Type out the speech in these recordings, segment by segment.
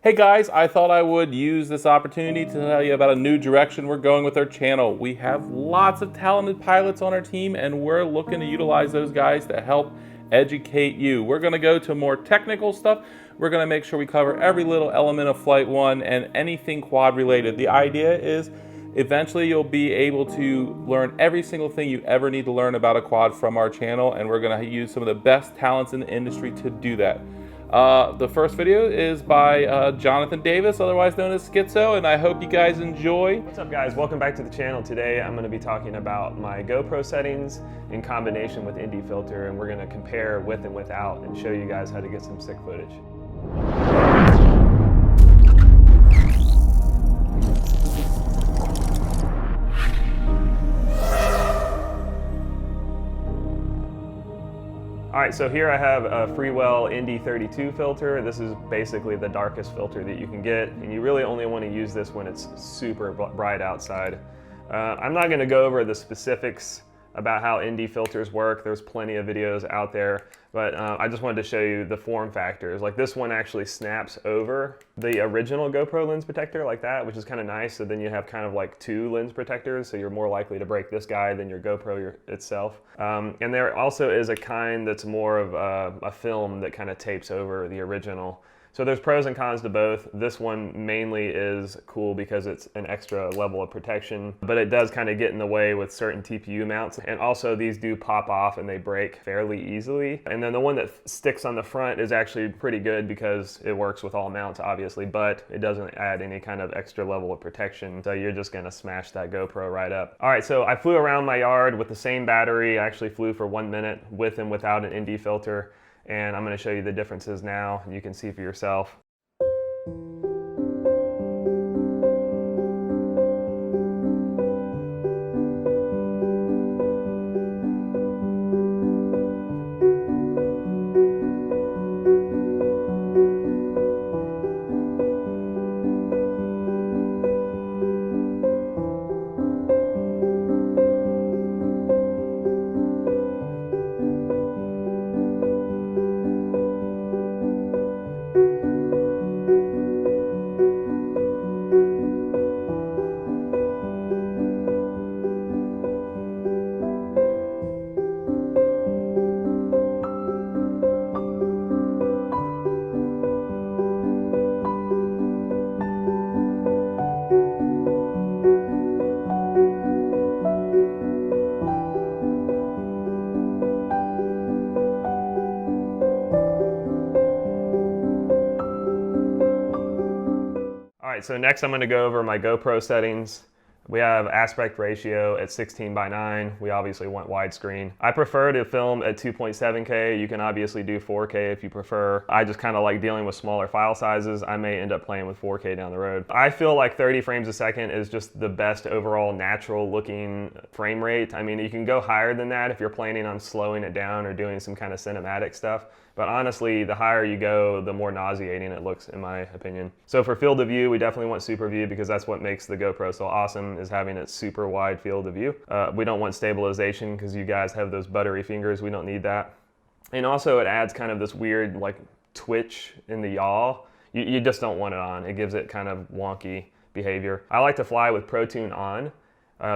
Hey guys, I thought I would use this opportunity to tell you about a new direction we're going with our channel. We have lots of talented pilots on our team and we're looking to utilize those guys to help educate you. We're going to go to more technical stuff. We're going to make sure we cover every little element of Flight 1 and anything quad related. The idea is eventually you'll be able to learn every single thing you ever need to learn about a quad from our channel, and we're going to use some of the best talents in the industry to do that. The first video is by Jonathan Davis, otherwise known as Skitzo, and I hope you guys enjoy. What's up guys, welcome back to the channel. Today I'm going to be talking about my GoPro settings in combination with ND filter, and we're going to compare with and without and show you guys how to get some sick footage. Alright, so here I have a Freewell ND32 filter. This is basically the darkest filter that you can get, and you really only want to use this when it's super bright outside. I'm not going to go over the specifics about how ND filters work. There's plenty of videos out there, but I just wanted to show you the form factors. Like this one actually snaps over the original GoPro lens protector like that, which is kind of nice. So then you have kind of like two lens protectors, so you're more likely to break this guy than your GoPro itself. And there also is a kind that's more of a film that kind of tapes over the original. So there's pros and cons to both. This one mainly is cool because it's an extra level of protection, but it does kind of get in the way with certain TPU mounts. And also these do pop off and they break fairly easily. And then the one that sticks on the front is actually pretty good because it works with all mounts obviously, but it doesn't add any kind of extra level of protection. So you're just gonna smash that GoPro right up. All right, so I flew around my yard with the same battery. I actually flew for 1 minute with and without an ND filter. And I'm going to show you the differences now. You can see for yourself. Alright, so next I'm going to go over my GoPro settings. We have aspect ratio at 16:9. We obviously want widescreen. I prefer to film at 2.7K. You can obviously do 4K if you prefer. I just kind of like dealing with smaller file sizes. I may end up playing with 4K down the road. I feel like 30 frames a second is just the best overall natural looking frame rate. I mean, you can go higher than that if you're planning on slowing it down or doing some kind of cinematic stuff. But honestly, the higher you go, the more nauseating it looks, in my opinion. So for field of view, we definitely want super view because that's what makes the GoPro so awesome, is having its super wide field of view. We don't want stabilization because you guys have those buttery fingers. We don't need that. And also it adds kind of this weird like twitch in the yaw. You just don't want it on. It gives it kind of wonky behavior. I like to fly with ProTune on.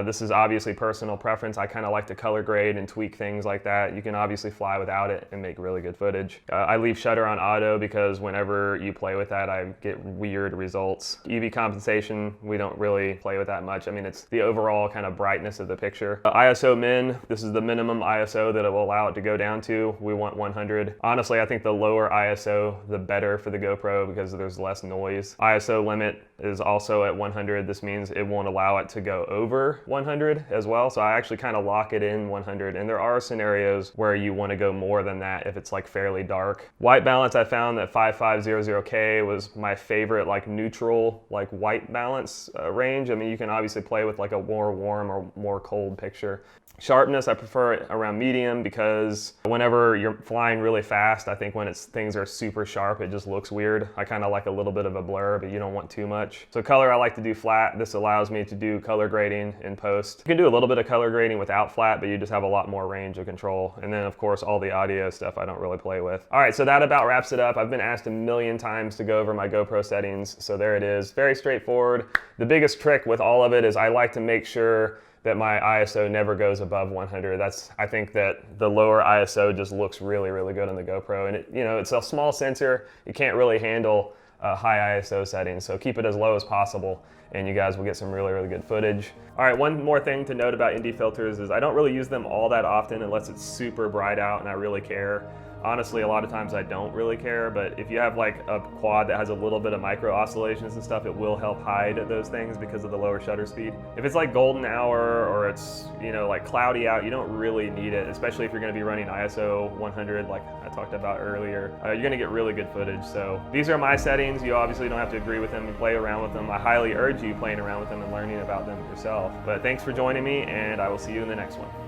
This is obviously personal preference. I kind of like to color grade and tweak things like that. You can obviously fly without it and make really good footage. I leave shutter on auto because whenever you play with that, I get weird results. UV compensation, we don't really play with that much. I mean, it's the overall kind of brightness of the picture. ISO min, this is the minimum ISO that it will allow it to go down to. We want 100. Honestly, I think the lower ISO, the better for the GoPro because there's less noise. ISO limit is also at 100. This means it won't allow it to go over 100 as well. So I actually kind of lock it in 100. And there are scenarios where you want to go more than that if it's like fairly dark. White balance, I found that 5500K was my favorite like neutral like white balance range. I mean, you can obviously play with like a more warm or more cold picture. Sharpness, I prefer it around medium because whenever you're flying really fast, I think when things are super sharp, it just looks weird. I kind of like a little bit of a blur, but you don't want too much. So color, I like to do flat. This allows me to do color grading in post. You can do a little bit of color grading without flat, but you just have a lot more range of control. And then of course, all the audio stuff I don't really play with. All right, so that about wraps it up. I've been asked a million times to go over my GoPro settings, so there it is. Very straightforward. The biggest trick with all of it is I like to make sure that my ISO never goes above 100. I think that the lower ISO just looks really, really good on the GoPro. And it's a small sensor. It can't really handle high ISO settings. So keep it as low as possible and you guys will get some really, really good footage. All right, one more thing to note about ND filters is I don't really use them all that often unless it's super bright out and I really care. Honestly, a lot of times I don't really care, but if you have like a quad that has a little bit of micro oscillations and stuff, it will help hide those things because of the lower shutter speed. If it's like golden hour or it's, like cloudy out, you don't really need it, especially if you're gonna be running ISO 100 like I talked about earlier. You're gonna get really good footage. So these are my settings. You obviously don't have to agree with them and play around with them. I highly urge you playing around with them and learning about them yourself. But thanks for joining me and I will see you in the next one.